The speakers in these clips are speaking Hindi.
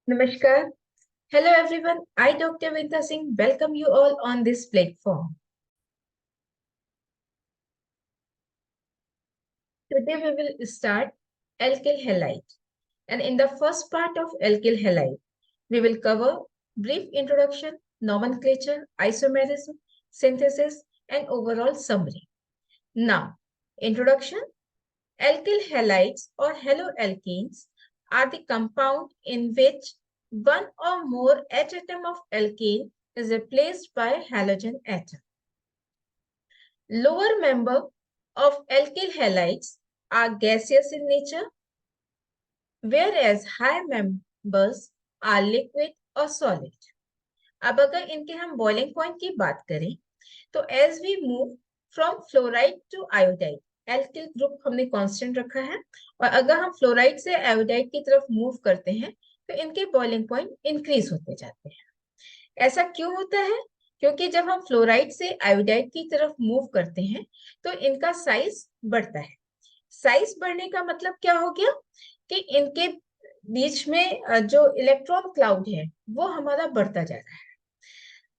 Namaskar. Hello everyone. I, Dr. Vinta Singh, welcome you all on this platform. Today we will start alkyl halide. And in the first part of alkyl halide, we will cover brief introduction, nomenclature, isomerism, synthesis, and overall summary. Now, introduction. Alkyl halides or haloalkanes are the compound in which one or more H atom of alkane is replaced by halogen atom. Lower member of alkyl halides are gaseous in nature, whereas higher members are liquid or solid. अब अगर इनके हम बॉइलिंग पॉइंट की बात करें तो as we move from fluoride to iodide, alkyl group हमने कांस्टेंट रखा है, और अगर हम फ्लोराइड से आयोडाइड की तरफ मूव करते हैं तो इनके बॉइलिंग पॉइंट इंक्रीज होते जाते हैं। ऐसा क्यों होता है? क्योंकि जब हम फ्लोराइड से आयोडाइड की तरफ मूव करते हैं तो इनका साइज बढ़ता है। साइज बढ़ने का मतलब क्या हो गया कि इनके बीच में जो इलेक्ट्रॉन क्लाउड है वो हमारा बढ़ता जा रहा है।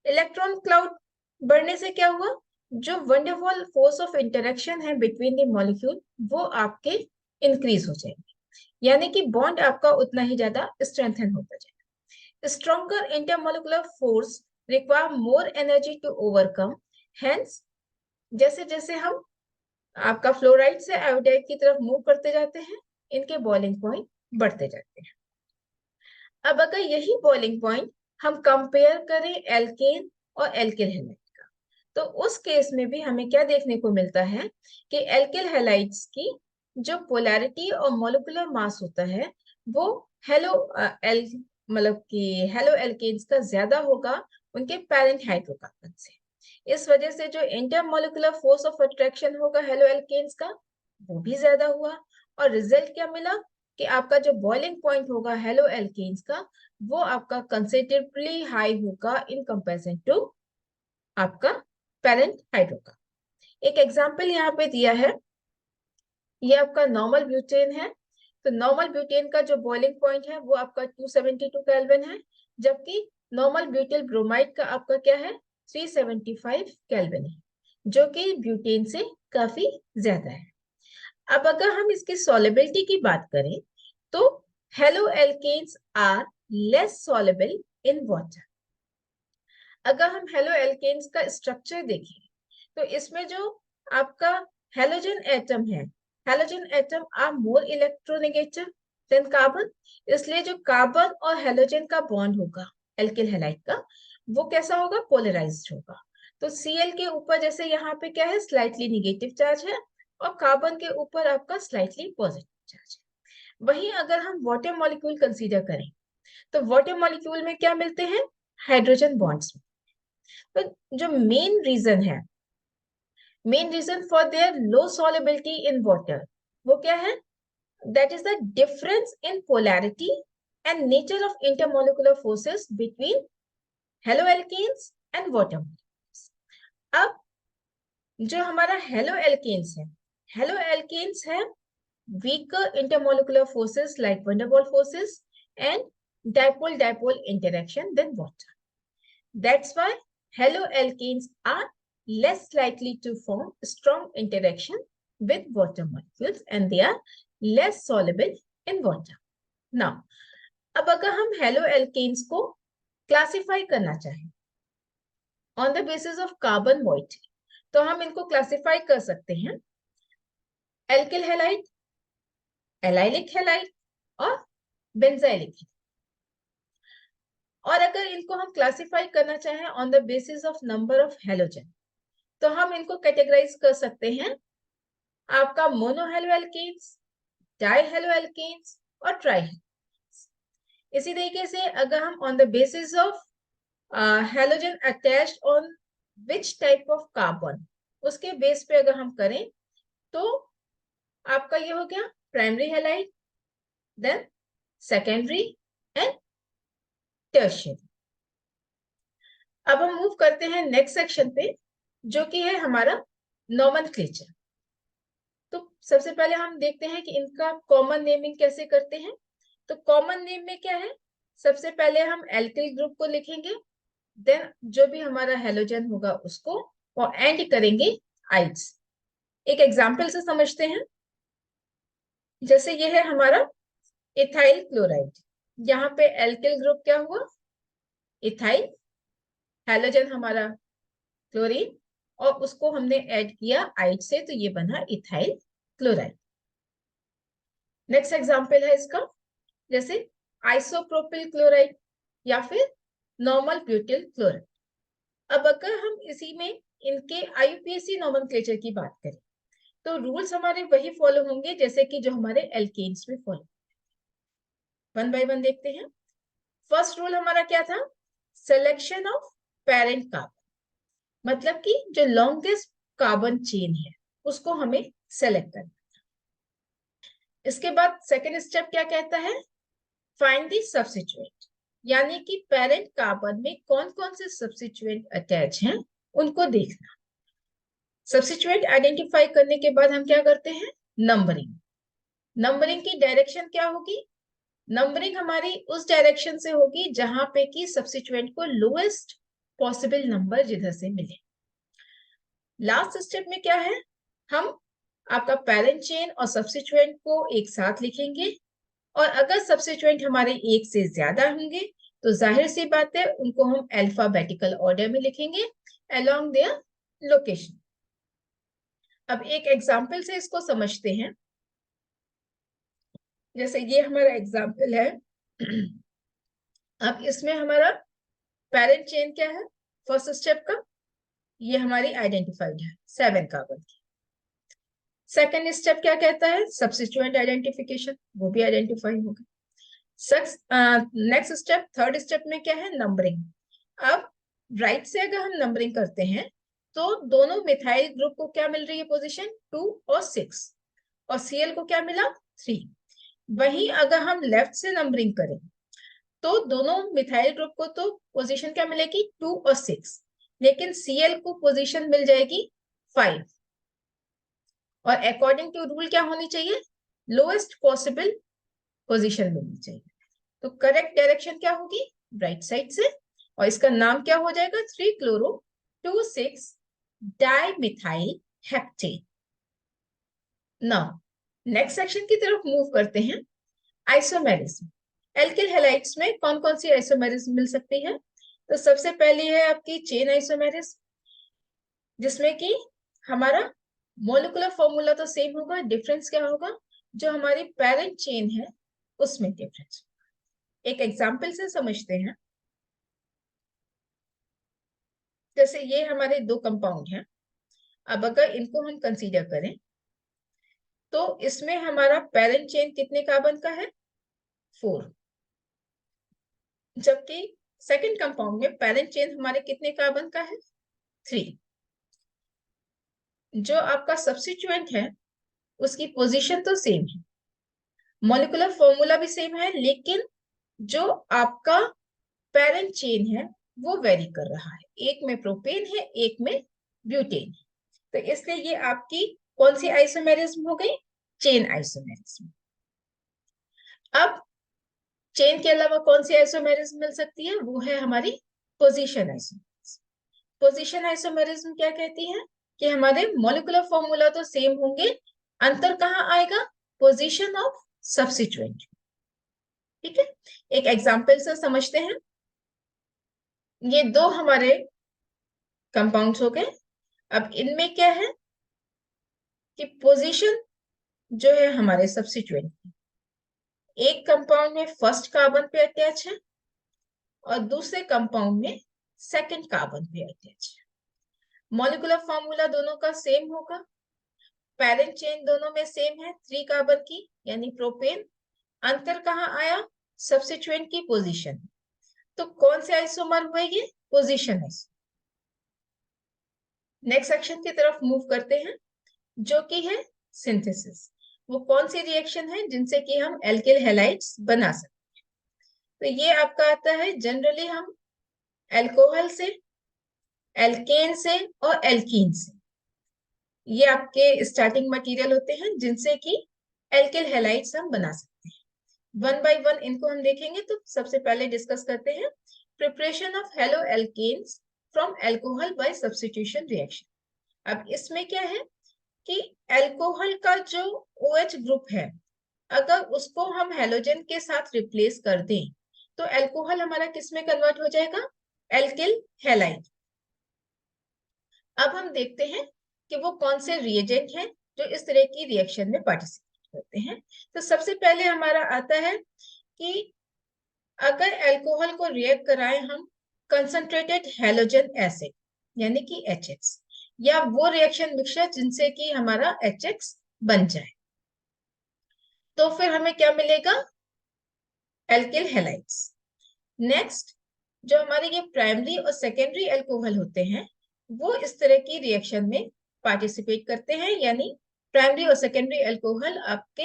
इलेक्ट्रॉन क्लाउड बढ़ने से क्या हुआ, जो वंडरवॉल फोर्स ऑफ इंटरेक्शन है बिटवीन द मॉलिक्यूल वो आपके इंक्रीज हो जाएंगे, यानी कि बॉन्ड आपका उतना ही ज्यादा स्ट्रेंथन होता जाएगा। Stronger intermolecular force require more energy to overcome. Hence, जैसे जैसे हम आपका फ्लोराइड से आयोडाइड की तरफ मूव करते जाते हैं इनके बॉइलिंग पॉइंट बढ़ते जाते हैं। अब अगर यही बॉइलिंग पॉइंट हम कंपेयर करें एल्केन और एल्किल हैलाइड का, तो उस केस में भी हमें क्या देखने को मिलता है कि एल्किल हैलाइड्स की जो पोलैरिटी और मॉलिक्यूलर मास होता है वो हेलो मतलब कि हेलो एल्केन्स का ज्यादा होगा उनके पेरेंट हाइड्रोकार्बन से। इस वजह से जो इंटरमोलिकुलर फोर्स ऑफ अट्रैक्शन होगा हेलो एल्केन्स का वो भी ज्यादा हुआ, और रिजल्ट क्या मिला कि आपका जो बॉइलिंग पॉइंट होगा हेलो एल्केन्स का वो आपका कंसिडरेबली हाई होगा इन कंपैरिजन टू आपका पेरेंट हाइड्रो का। एक एग्जांपल यहाँ पे दिया है, ये आपका नॉर्मल ब्यूटेन है। तो नॉर्मल ब्यूटेन का जो बॉइलिंग पॉइंट है वो आपका 272 केल्विन है, जबकि नॉर्मल ब्यूटिल ब्रोमाइड का आपका क्या है 375 केल्विन है, जो कि ब्यूटेन से काफी ज्यादा है। अब अगर हम इसकी सॉलेबिलिटी की बात करें तो halo alkanes are less soluble in water. अगर हम हेलो एल्केन्स का स्ट्रक्चर देखें तो इसमें जो आपका हेलोजन एटम है, halogen atom are more electronegative than carbon, इसलिए जो कार्बन और हेलोजन का बॉन्ड होगा एल्किल हैलाइड का वो कैसा होगा, पोलराइज्ड होगा। तो Cl के ऊपर जैसे यहाँ पे क्या है स्लाइटली निगेटिव चार्ज है और कार्बन के ऊपर आपका स्लाइटली पॉजिटिव चार्ज है। वहीं अगर हम वाटर मॉलिक्यूल कंसीडर करें तो वाटर मॉलिक्यूल में क्या मिलते हैं, हाइड्रोजन बॉन्ड्स। तो जो main reason for their low solubility in water वो क्या है, that is the difference in polarity and nature of intermolecular forces between halo alkanes and water. अब जो हमारा हेलो एल्केन्स है weaker intermolecular forces like van der Waals forces and dipole-dipole interaction than water. That's why haloalkanes are less likely to form strong interaction with water molecules and they are less soluble in water. Now, अब अगर हम haloalkanes को क्लासिफाई करना चाहें on the basis of carbon moiety तो हम इनको क्लासिफाई कर सकते हैं एल्किल हैलाइड, एलाइलिक हैलाइड और बेंजाइलिक। और अगर इनको हम क्लासिफाई करना चाहें on the basis of number of halogen तो हम इनको कैटेगराइज कर सकते हैं आपका मोनोहेलोएल्केन्स, डाइहेलोएल्केन्स और ट्राइहेलोएल्केन्स। इसी तरीके से अगर हम on the basis of halogen attached on which type of carbon उसके बेस पे अगर हम करें तो आपका ये हो गया primary halide, then secondary and tertiary. अब हम मूव करते हैं नेक्स्ट सेक्शन पे जो कि है हमारा नोमेनक्लेचर। तो सबसे पहले हम देखते हैं कि इनका कॉमन नेमिंग कैसे करते हैं। तो कॉमन नेम में क्या है, सबसे पहले हम एल्किल ग्रुप को लिखेंगे, देन जो भी हमारा हेलोजन होगा उसको, और एंड करेंगे आइड्स। एक एग्जाम्पल से समझते हैं। जैसे ये है हमारा इथाइल क्लोराइड, यहाँ पे एल्किल ग्रुप क्या हुआ, इथाइल, हेलोजन हमारा क्लोरीन, और उसको हमने ऐड किया आइड से, तो ये बना इथाइल क्लोराइड। नेक्स्ट एग्जाम्पल है इसका, जैसे आइसोप्रोपिल क्लोराइड या फिर नॉर्मल ब्यूटिल क्लोराइड। अब अगर हम इसी में इनके आईयूपीएसी नोमेनक्लेचर की बात करें, तो रूल्स हमारे वही फॉलो होंगे जैसे कि जो हमारे एल्केन्स में फॉलो। वन बाय वन देखते हैं। फर्स्ट रूल हमारा क्या था, सिलेक्शन ऑफ पेरेंट कार्बन, मतलब कि जो लॉन्गेस्ट कार्बन चेन है उसको हमें सेलेक्ट करना। इसके बाद सेकेंड स्टेप क्या कहता है, फाइंड द सब्स्टिट्यूएंट, यानी कि पेरेंट कार्बन में कौन कौन से सब्स्टिट्यूएंट अटैच हैं उनको देखना। सब्स्टिट्यूएंट आइडेंटिफाई करने के बाद हम क्या करते हैं, नंबरिंग। नंबरिंग की डायरेक्शन क्या होगी, नंबरिंग हमारी उस डायरेक्शन से होगी जहां पे कि सब्स्टिट्यूएंट को लोएस्ट पॉसिबल नंबर जिधर से मिले। लास्ट स्टेप में क्या है, हम आपका पेरेंट चेन और सब्स्टिट्यूएंट को एक साथ लिखेंगे, और अगर सब्स्टिट्यूएंट हमारे एक से ज्यादा होंगे तो जाहिर सी बात है उनको हम अल्फाबेटिकल ऑर्डर में लिखेंगे अलोंग देयर लोकेशन। अब एक एग्जाम्पल से इसको समझते हैं। जैसे ये हमारा एग्जाम्पल है। अब इसमें हमारा पेरेंट चेन क्या है, फर्स्ट स्टेप का, ये हमारी आइडेंटिफाइड है 7 कार्बन की। सेकेंड स्टेप क्या कहता है, सब्स्टिट्यूएंट आइडेंटिफिकेशन, वो भी आइडेंटिफाई होगा। नेक्स्ट स्टेप, थर्ड स्टेप में क्या है, नंबरिंग। अब राइट से अगर हम नंबरिंग करते हैं तो दोनों मिथाइल ग्रुप को क्या मिल रही है पोजीशन, 2 और 6, और सीएल को क्या मिला, 3। वहीं अगर हम लेफ्ट से नंबरिंग करें तो दोनों मिथाइल ग्रुप को तो पोजीशन क्या मिलेगी, 2 और 6, लेकिन सीएल को पोजीशन मिल जाएगी 5। और अकॉर्डिंग टू रूल क्या होनी चाहिए, लोएस्ट पॉसिबल पोजीशन मिलनी चाहिए। तो करेक्ट डायरेक्शन क्या होगी, राइट साइड से, और इसका नाम क्या हो जाएगा, 3 chloro 2 6 dimethyl heptane. Now next section की तरफ मूव करते हैं, आइसोमेरिज्म। एल्किल हैलाइड्स में कौन कौन सी आइसोमेरिज्म मिल सकती है, तो सबसे पहली है आपकी चेन आइसोमेरिज्म, जिसमें कि हमारा मोलिकुलर फॉर्मूला तो सेम होगा, डिफरेंस क्या होगा, जो हमारी पेरेंट चेन है उसमें डिफरेंस। एक एग्जाम्पल से समझते हैं। जैसे ये हमारे 2 कंपाउंड हैं, अब अगर इनको हम कंसीडर करें तो इसमें हमारा पेरेंट चेन कितने कार्बन का है, 4, जबकि सेकंड कंपाउंड में पेरेंट चेन हमारे कितने कार्बन का है, 3। जो आपका सब्स्टिट्यूएंट है उसकी पोजीशन तो सेम है, मॉलिक्यूलर फॉर्मूला भी सेम है, लेकिन जो आपका पेरेंट चेन है वो वेरी कर रहा है, एक में प्रोपेन है एक में ब्यूटेन है। तो इसलिए ये आपकी कौन सी आइसोमेरिज्म हो गई, चेन आइसोमेरिज्म। अब चेन के अलावा कौन सी आइसोमेरिज्म मिल सकती है, वो है हमारी पोजीशन आइसोमेरिज्म। पोजीशन आइसोमेरिज्म क्या कहती है कि हमारे मॉलिक्यूलर फॉर्मूला तो सेम होंगे, अंतर कहाँ आएगा, पोजीशन ऑफ सब्स्टिट्यूएंट। ठीक है, एक एग्जांपल से समझते हैं। ये 2 हमारे कंपाउंड्स हो गए। अब इनमें क्या है कि पोजीशन जो है हमारे सब्स्टिट्यूएंट, एक कंपाउंड में फर्स्ट कार्बन पे अटैच है और दूसरे कंपाउंड में सेकंड कार्बन पे अटैच है। मॉलिक्यूलर फॉर्मूला दोनों का सेम होगा, पेरेंट चेन दोनों में सेम है 3 कार्बन की यानी प्रोपेन। अंतर कहाँ आया, सब्स्टिट्यूएंट की पोजीशन। तो कौन से आइसोमर हुए ये, पोजीशन आइसोमर। नेक्स्ट सेक्शन की तरफ मूव करते हैं जो कि है सिंथेसिस। वो कौन सी रिएक्शन है जिनसे कि हम एल्किल हैलाइड्स बना सकते हैं। तो ये आपका आता है जनरली हम अल्कोहल से, एल्केन से और एल्कीन से, ये आपके स्टार्टिंग मटेरियल होते हैं जिनसे कि एल्किल हैलाइड्स हम बना सकते हैं। वन बाय वन इनको हम देखेंगे। तो सबसे पहले डिस्कस करते हैं preparation of halo alkanes from alcohol by substitution reaction. अब इसमें क्या है कि अल्कोहल का जो OH ग्रुप है, अगर उसको हम हेलोजन के साथ रिप्लेस कर दें तो अल्कोहल हमारा किस में कन्वर्ट हो जाएगा, एल्किल हैलाइड। अब हम देखते हैं कि वो कौन से रिएजेंट हैं जो इस तरह की रिएक्शन में पार्टिसिपेट करते हैं। तो सबसे पहले हमारा आता है कि अगर अल्कोहल को रिएक्ट कराएं हम कंसंट्रेटेड हैलोजन एसिड यानी कि HX, या वो रिएक्शन मिक्सचर जिनसे कि हमारा HX बन जाए, तो फिर हमें क्या मिलेगा, एल्किल हैलाइड्स। नेक्स्ट, जो हमारे ये प्राइमरी और सेकेंडरी अल्कोहल होते हैं वो इस तरह की रिएक्शन में पार्टिसिपेट करते हैं, यानी प्राइमरी और सेकेंडरी अल्कोहल आपके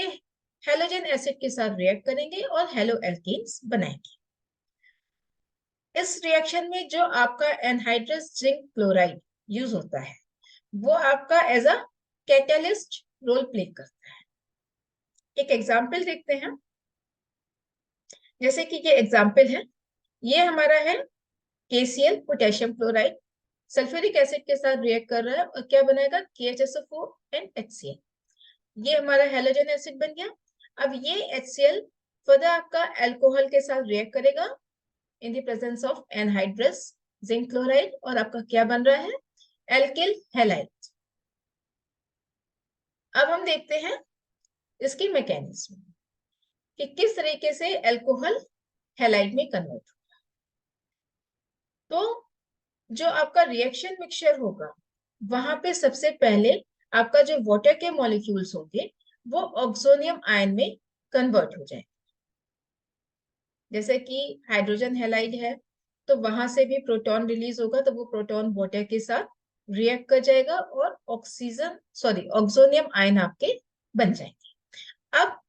हैलोजन एसिड के साथ रिएक्ट करेंगे और हेलो एल्कीन्स बनाएंगे। इस रिएक्शन में जो आपका एनहाइड्रस जिंक क्लोराइड यूज होता है वो आपका as a catalyst role play करता है। एक एग्जाम्पल देखते हैं, जैसे कि ये एग्जाम्पल है, ये हमारा है KCl potassium chloride sulphuric acid के साथ रिएक्ट कर रहा है और क्या बनाएगा, KHSO4 एंड HCl। ये हमारा हैलोजन एसिड बन गया। अब ये HCl फर्दर आपका अल्कोहल के साथ रिएक्ट करेगा in the presence of anhydrous zinc chloride और आपका क्या बन रहा है, एल्किल हैलाइड। अब हम देखते हैं इसकी मैकेनिज्म कि किस तरीके से अल्कोहल हैलाइड में कन्वर्ट होगा। तो जो आपका रिएक्शन मिक्सचर होगा वहां पे सबसे पहले आपका जो वाटर के मॉलिक्यूल्स होंगे वो ऑक्सोनियम आयन में कन्वर्ट हो जाए। जैसे कि हाइड्रोजन हैलाइड है तो वहां से भी प्रोटॉन रिलीज होगा, तो वो प्रोटॉन वाटर के साथ रिएक्ट कर जाएगा और ऑक्सोनियम आयन आपके बन जाएंगे। अब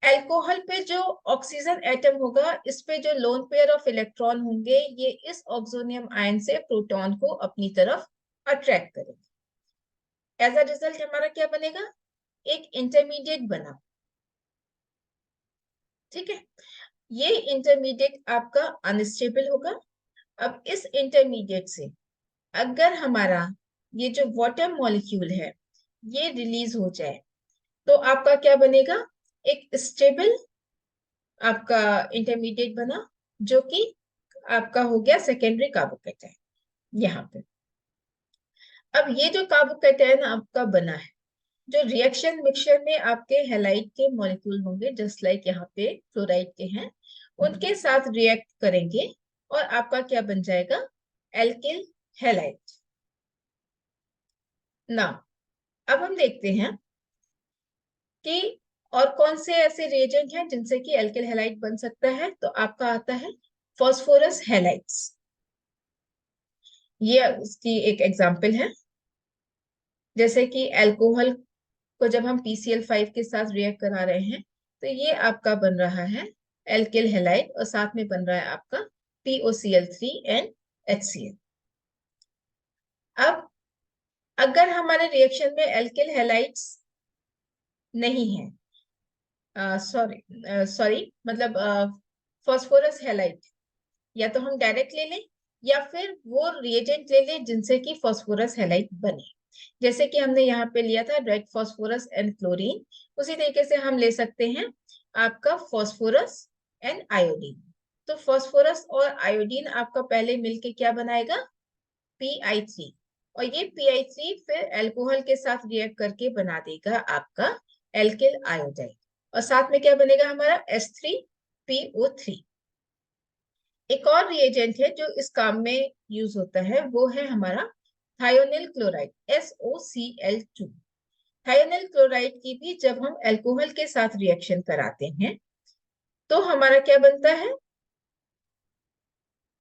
अल्कोहल पे जो ऑक्सीजन एटम होगा इस पे जो लोन पेयर ऑफ इलेक्ट्रॉन होंगे ये इस ऑक्सोनियम आयन से प्रोटॉन को अपनी तरफ अट्रैक्ट करेंगे। एज अ रिजल्ट हमारा क्या बनेगा, एक इंटरमीडिएट बना। ठीक है, ये इंटरमीडिएट आपका अनस्टेबल होगा। अब इस इंटरमीडिएट से अगर हमारा ये जो वाटर मॉलिक्यूल है ये रिलीज हो जाए तो आपका क्या बनेगा, एक स्टेबल आपका इंटरमीडिएट बना जो कि आपका हो गया सेकेंडरी कार्बोकैटायन यहाँ पे। अब ये जो कार्बोकैटायन आपका बना है, जो रिएक्शन मिक्सचर में आपके हैलाइड के मॉलिक्यूल होंगे जस्ट लाइक यहाँ पे क्लोराइड के हैं, उनके साथ रिएक्ट करेंगे और आपका क्या बन जाएगा, एल्किल हैलाइड। ना अब हम देखते हैं कि और कौन से ऐसे रिएजेंट हैं जिनसे कि एल्किल हैलाइड बन सकता है। तो आपका आता है फॉस्फोरस हैलाइड्स, ये उसकी एक एग्जांपल है। जैसे कि अल्कोहल को जब हम PCl5 के साथ रिएक्ट करा रहे हैं तो ये आपका बन रहा है एल्किल हैलाइड और साथ में बन रहा है आपका POCl3 एंड HCl। अब अगर हमारे रिएक्शन में एल्किल हैलाइड्स नहीं है, मतलब फॉस्फोरस हैलाइड, या तो हम डायरेक्ट ले लें या फिर वो रिएजेंट ले लें जिनसे कि फॉस्फोरस हैलाइड बने। जैसे कि हमने यहाँ पे लिया था रेड फॉस्फोरस एंड क्लोरीन, उसी तरीके से हम ले सकते हैं आपका फॉस्फोरस एंड आयोडीन। तो फॉस्फोरस और आयोडीन आपका पहले मिलके क्या बनाएगा, Pi3, और ये Pi3 फिर अल्कोहल के साथ रिएक्ट करके बना देगा आपका एल्किल आयोडाइड और साथ में क्या बनेगा हमारा H3PO3। एक और रिएजेंट है जो इस काम में यूज होता है वो है हमारा thionyl chloride SOCl2। Thionyl chloride की भी जब हम अल्कोहल के साथ रिएक्शन कराते हैं तो हमारा क्या बनता है,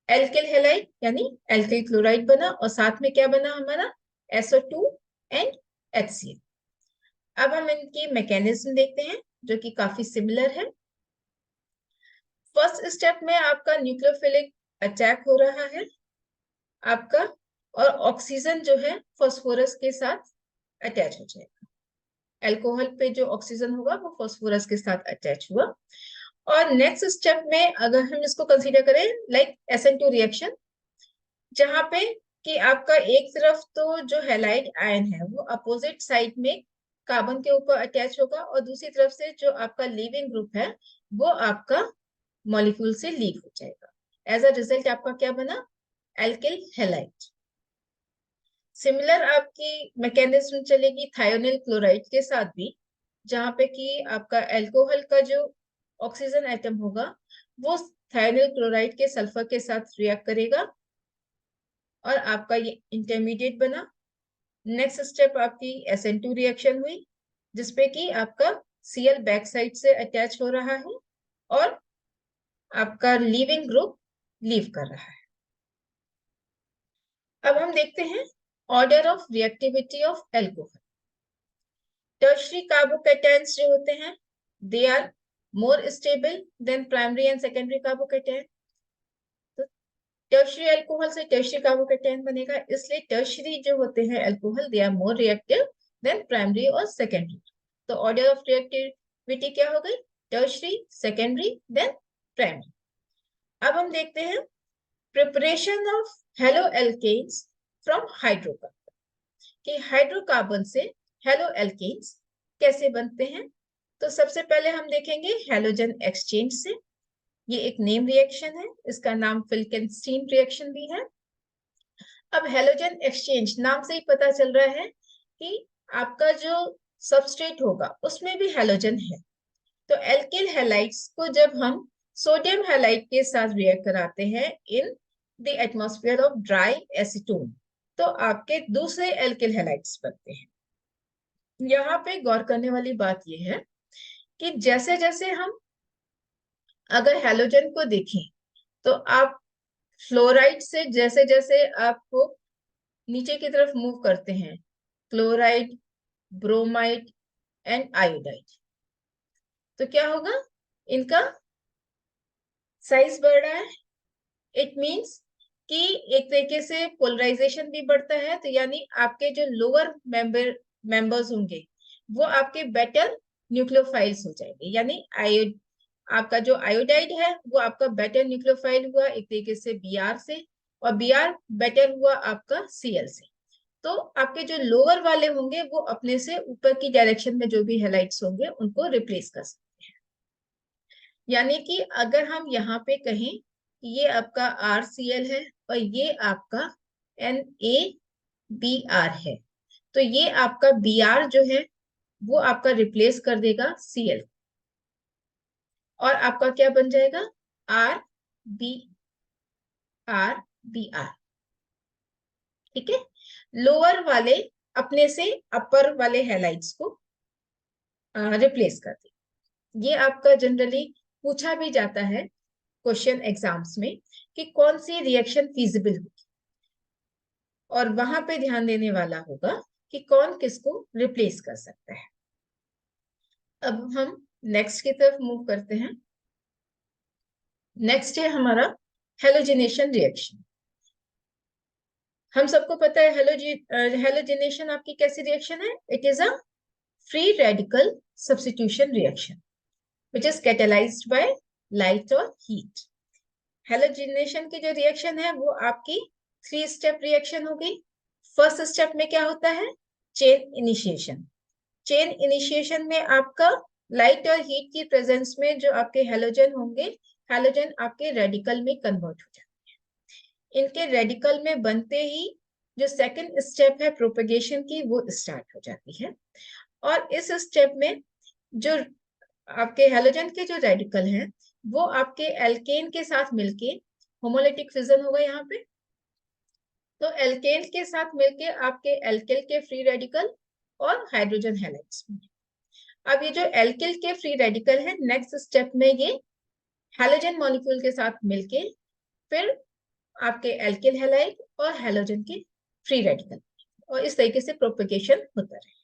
एल्किल हैलाइड यानी एल्किल क्लोराइड बना और साथ में क्या बना हमारा SO2 एंड HCl। अब हम इनकी मैकेनिज्म देखते हैं जो कि काफी सिमिलर है। फर्स्ट स्टेप में आपका न्यूक्लियोफिलिक अटैक हो रहा है आपका, और ऑक्सीजन जो है फॉस्फोरस के साथ अटैच हो जाएगा। अल्कोहल पे जो ऑक्सीजन होगा वो फॉस्फोरस के साथ अटैच हुआ और नेक्स्ट स्टेप में अगर हम इसको कंसीडर करें लाइक SN2 रिएक्शन, जहां पे कि आपका एक तरफ तो जो हैलाइड आयन है वो अपोजिट साइड में कार्बन के ऊपर अटैच होगा, और दूसरी तरफ से जो आपका लीविंग ग्रुप है वो आपका मॉलिक्यूल से लीव हो जाएगा। एज अ रिजल्ट आपका क्या बना? Alkyl halide. सिमिलर आपकी मैकेनिज्म चलेगी थायोनिल क्लोराइड के साथ भी, जहां पे कि आपका अल्कोहल का जो ऑक्सीजन एटम होगा वो थायोनिल क्लोराइड के सल्फर के साथ रिएक्ट करेगा और आपका ये इंटरमीडिएट बना। नेक्स्ट स्टेप आपकी SN2 रिएक्शन हुई, जिसपे कि आपका Cl बैक साइड से अटैच हो रहा है और आपका लीविंग ग्रुप लीव कर रहा है। अब हम देखते हैं order of reactivity of alcohol. Tertiary carbocations जो होते हैं they are more stable than primary and secondary carbocation. तो टर्शरी अल्कोहल से टर्शरी कार्बोकैटायन बनेगा, इसलिए टर्शरी जो होते हैं alcohol they are more reactive than primary और सेकेंडरी। तो ऑर्डर ऑफ रिएक्टिविटी क्या हो गई? Tertiary, secondary, then primary. अब हम देखते हैं preparation of halo alkanes from hydrocarbon, कि हाइड्रोकार्बन से हेलो एल्केन्स कैसे बनते हैं। तो सबसे पहले हम देखेंगे हैलोजन एक्सचेंज से। ये एक नेम रिएक्शन है, इसका नाम फिल्केनस्टीन रिएक्शन भी है। अब हैलोजन एक्सचेंज नाम से ही पता चल रहा है कि आपका जो सबस्ट्रेट होगा उसमें भी हैलोजन है। तो एल्किल हैलाइड्स को जब हम सोडियम हैलाइड के साथ रिएक्ट कराते हैं in the atmosphere of dry acetone, तो आपके दूसरे एल्किल हैलाइड्स बनते हैं। यहाँ पे गौर करने वाली बात यह है कि जैसे जैसे हम अगर हैलोजन को देखें तो आप फ्लोराइड से जैसे जैसे आपको नीचे की तरफ मूव करते हैं, क्लोराइड, ब्रोमाइड एंड आयोडाइड, तो क्या होगा? इनका साइज बढ़ रहा है। इट मीन्स कि एक तरीके से पोलराइजेशन भी बढ़ता है, तो यानी आपके जो लोअर मेंबर्स होंगे वो आपके बेटर न्यूक्लियोफाइल्स हो जाएंगे, यानी आपका जो आयोडाइड है वो आपका बेटर न्यूक्लियोफाइल हुआ एक तरीके से Br से, और Br बेटर हुआ आपका Cl से। तो आपके जो लोअर वाले होंगे वो अपने से ऊपर की डायरेक्शन में जो भी हैलाइड्स होंगे उनको रिप्लेस कर सकते हैं। यानी कि अगर हम यहाँ पे कहें कि ये आपका RCl है और ये आपका NaBr है, तो ये आपका Br जो है वो आपका रिप्लेस कर देगा Cl, और आपका क्या बन जाएगा? RBr। ठीक है, लोअर वाले अपने से अपर वाले हैलाइड्स को रिप्लेस कर दे। ये आपका जनरली पूछा भी जाता है क्वेश्चन एग्जाम्स में कि कौन सी रिएक्शन फीजिबल होगी, और वहां पे ध्यान देने वाला होगा कि कौन किसको रिप्लेस कर सकता है। अब हम नेक्स्ट की तरफ मूव करते हैं। नेक्स्ट है हमारा हेलोजिनेशन रिएक्शन। हम सबको पता है हेलोजिनेशन आपकी कैसी रिएक्शन है? It is a free radical substitution reaction which is catalyzed by light और heat। हेलोजिनेशन की जो रिएक्शन है वो आपकी 3 स्टेप रिएक्शन हो गई। फर्स्ट स्टेप में क्या होता है? Chain initiation. चेन इनिशिएशन में आपका लाइट और हीट की प्रेजेंस में जो आपके हेलोजन होंगे, हेलोजन आपके रेडिकल में कन्वर्ट हो जाते हैं। इनके रेडिकल में बनते ही जो सेकंड स्टेप है प्रोपेगेशन की वो स्टार्ट हो जाती है, और इस स्टेप में जो आपके हेलोजन के जो रेडिकल हैं वो आपके एल्केन के साथ मिलके होमोलिटिक फिजन होगा यहाँ पे, तो एल्केन के साथ मिलके आपके एल्किल के फ्री रेडिकल और हाइड्रोजन हैलाइड्स। अब ये जो एल्किल के फ्री रेडिकल है नेक्स्ट स्टेप में ये हैलोजन मॉलिक्यूल के साथ मिलके फिर आपके एल्किल हैलाइड और हैलोजन के फ्री रेडिकल, और इस तरीके से प्रोपेगेशन होता रहे।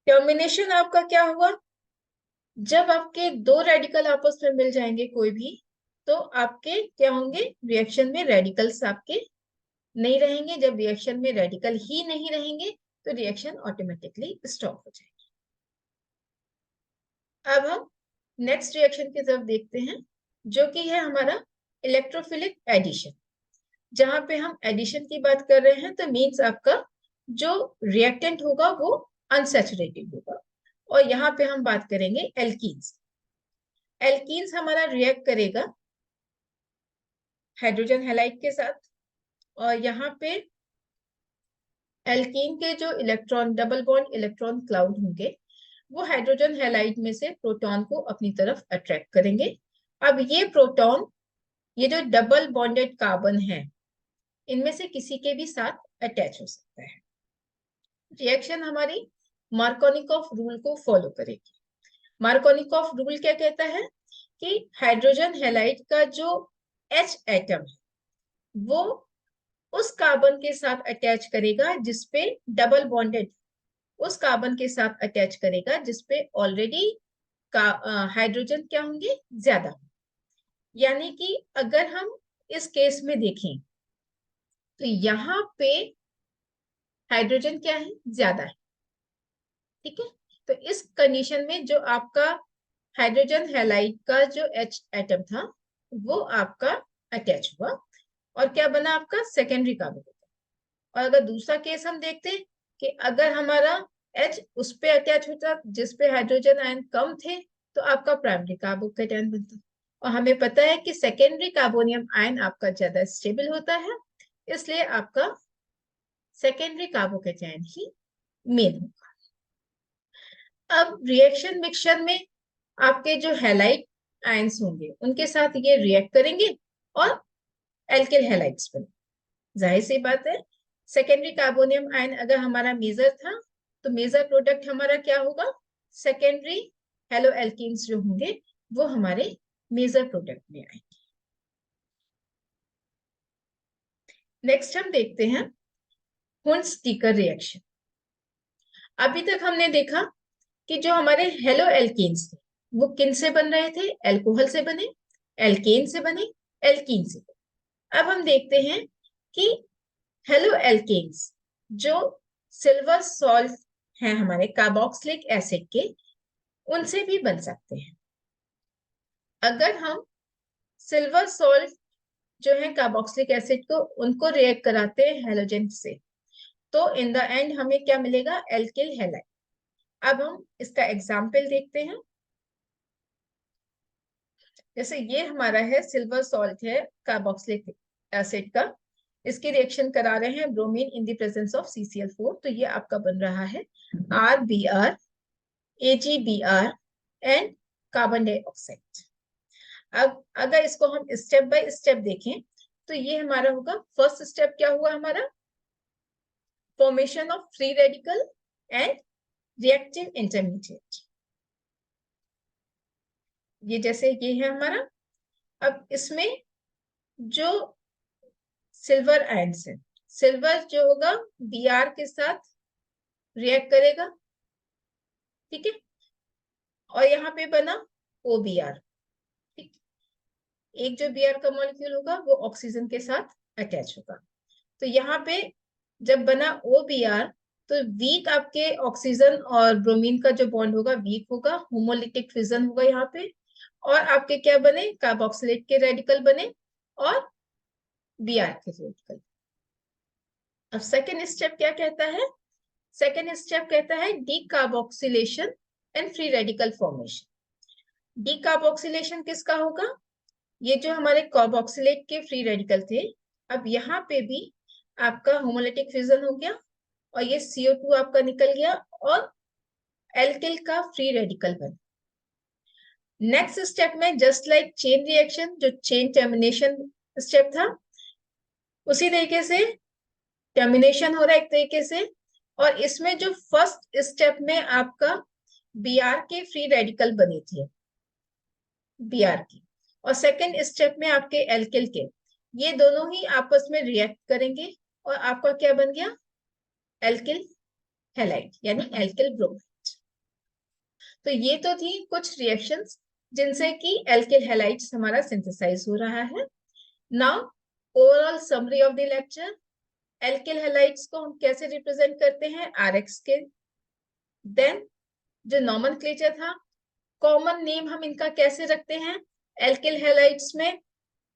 टर्मिनेशन आपका क्या हुआ? जब आपके दो रेडिकल आपस में मिल जाएंगे कोई भी, तो आपके क्या होंगे? रिएक्शन में रेडिकल्स आपके नहीं रहेंगे। जब रिएक्शन में रेडिकल ही नहीं रहेंगे तो रिएक्शन ऑटोमेटिकली स्टॉप हो जाएगी। अब हम नेक्स्ट रिएक्शन की तरफ देखते हैं, जो कि है हमारा इलेक्ट्रोफिलिक एडिशन। जहां पे हम एडिशन की बात कर रहे हैं तो मीन्स आपका जो रिएक्टेंट होगा वो अनसैचुरेटेड होगा। और यहाँ पे हम बात करेंगे एल्कीन्स। एल्कीन्स हमारा रिएक्ट करेगा हाइड्रोजन हैलाइड के साथ, और यहाँ पे एल्कीन के जो electron, double bond electron cloud होंगे, वो हाइड्रोजन हैलाइड में से प्रोटॉन को अपनी तरफ अट्रैक्ट करेंगे। अब ये प्रोटॉन, ये जो डबल बॉन्डेड कार्बन है, इनमें से किसी के भी साथ अटैच हो सकता है। रिएक्शन हमारी मार्कोनिकॉफ रूल को फॉलो करेगी। मार्कोनिकॉफ रूल क्या कहता है कि हाइड्रोजन हैलाइड का जो H एटम है वो उस कार्बन के साथ अटैच करेगा जिसपे डबल बॉन्डेड, उस कार्बन के साथ अटैच करेगा जिसपे ऑलरेडी हाइड्रोजन क्या होंगे, ज्यादा। यानी कि अगर हम इस केस में देखें तो यहाँ पे हाइड्रोजन क्या है, ज्यादा है। ठीक है, तो इस कंडीशन में जो आपका हाइड्रोजन हैलाइड का जो H एटम था वो आपका अटैच हुआ, और क्या बना आपका सेकेंडरी कार्बन। और अगर दूसरा केस हम देखते हैं कि अगर हमारा H उस पे अटैच होता जिसपे हाइड्रोजन आयन कम थे, तो आपका प्राइमरी कार्बोकेटायन बनता। और हमें पता है कि सेकेंडरी कार्बोनियम आयन आपका ज्यादा स्टेबल होता है, इसलिए आपका सेकेंडरी कार्बोकेटायन ही मेन होगा। अब रिएक्शन मिक्सचर में आपके जो हैलाइड आयंस होंगे उनके साथ ये रिएक्ट करेंगे और एल्किल हैलाइड्स बने। जाहिर सी बात है, सेकेंडरी कार्बोनियम आयन अगर हमारा मेजर था तो मेजर प्रोडक्ट हमारा क्या होगा, सेकेंडरी हेलो एल्कीन्स जो होंगे वो हमारे मेजर प्रोडक्ट में आएंगे। नेक्स्ट हम देखते हैं हुंस-स्टीकर रिएक्शन। अभी तक हमने देखा कि जो हमारे हेलो एल्कीन्स थे वो किन से बन रहे थे, एल्कोहल से बने, एल्केन से बने, एल्कीन से बने। अब हम देखते हैं कि हेलो एल्केन्स जो सिल्वर सॉल्ट हैं हमारे कार्बोक्सिलिक एसिड के, उनसे भी बन सकते हैं। अगर हम सिल्वर सॉल्ट जो है कार्बोक्सिलिक एसिड को, उनको रिएक्ट कराते हैं हेलोजन से, तो इन द एंड हमें क्या मिलेगा, एल्किल हैलाइड। अब हम इसका एग्जाम्पल देखते हैं। जैसे ये हमारा है सिल्वर सॉल्ट है कार्बोक्सिलिक एसिड का, इसकी रिएक्शन करा रहे हैं bromine in the presence of CCl4, तो ये आपका बन रहा है RBr, AgBr and carbon dioxide. अब अगर इसको हम स्टेप बाय स्टेप देखें तो ये हमारा होगा, फर्स्ट स्टेप क्या हुआ हमारा, formation of free radical and reactive intermediate. ये जैसे ये है हमारा। अब इसमें जो सिल्वर आयंस है, सिल्वर जो होगा Br के साथ रिएक्ट करेगा, ठीक है, और यहाँ पे बना OBr। ठीक, एक जो Br का मॉलिक्यूल होगा वो ऑक्सीजन के साथ अटैच होगा। तो यहाँ पे जब बना OBr तो वीक आपके ऑक्सीजन और ब्रोमीन का जो बॉन्ड होगा वीक होगा, होमोलिटिक फिजन होगा यहाँ पे, और आपके क्या बने, कार्बोक्सिलेट के रेडिकल बने और Br के रेडिकल। अब सेकेंड स्टेप क्या कहता है, सेकेंड स्टेप कहता है decarboxylation and free radical formation. Decarboxylation किसका होगा, ये जो हमारे कार्बोक्सिलेट के फ्री रेडिकल थे, अब यहाँ पे भी आपका होमोलिटिक फिजन हो गया और ये CO2 आपका निकल गया और एल्किल का फ्री रेडिकल बना। नेक्स्ट स्टेप में जस्ट लाइक चेन रिएक्शन, जो चेन टर्मिनेशन स्टेप था, उसी तरीके से टर्मिनेशन हो रहा है एक तरीके से। और इसमें जो फर्स्ट स्टेप में आपका Br के फ्री रेडिकल बने थे, Br की, और सेकेंड स्टेप में आपके एल्किल के, ये दोनों ही आपस में रिएक्ट करेंगे और आपका क्या बन गया, एल्किल हैलाइड यानी एल्किल ब्रोमाइड। तो ये तो थी कुछ रिएक्शंस जिनसे कि एल्किल हैलाइड्स हमारा सिंथेसाइज हो रहा है। Now overall summary of the lecture, alkyl halides को हम कैसे रिप्रेजेंट करते हैं, RX के। देन जो नॉमेनक्लेचर था, कॉमन नेम हम इनका कैसे रखते हैं? एल्किल हैलाइड्स में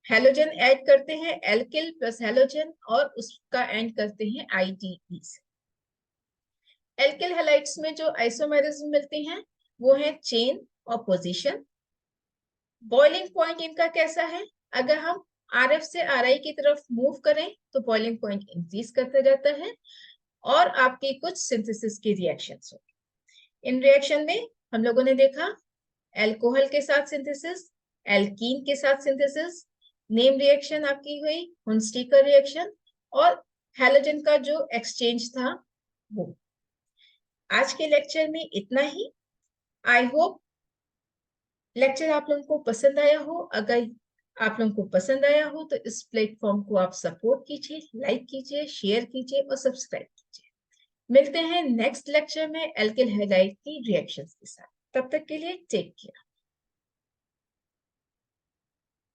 हेलोजन ऐड करते हैं, एल्किल प्लस हेलोजन, और उसका एंड करते हैं IDE से। एल्किल हैलाइड्स में जो आइसोमेरिज्म मिलते हैं वो है चेन और पोजीशन। बॉइलिंग पॉइंट इनका कैसा है? अगर हम RF से RI की तरफ मूव करें तो बॉइलिंग पॉइंट इंक्रीज करता जाता है और आपकी कुछ सिंथेसिस की रिएक्शंस हो। इन रिएक्शन में हम लोगों ने देखा एल्कोहल के साथ सिंथेसिस, एल्कीन के साथ सिंथेसिस, नेम रिएक्शन आपकी हुई हुंस्टीकर रिएक्शन, और हैलोजन का जो एक्सचेंज था वो। आज के लेक्चर में इतना ही। आई होप लेक्चर आप लोगों को पसंद आया हो। अगर आप लोगों को पसंद आया हो तो इस प्लेटफॉर्म को आप सपोर्ट कीजिए, लाइक कीजिए, शेयर कीजिए और सब्सक्राइब कीजिए। मिलते हैं नेक्स्ट लेक्चर में एल्किल हैलाइड की रिएक्शंस के साथ। तब तक के लिए टेक केयर।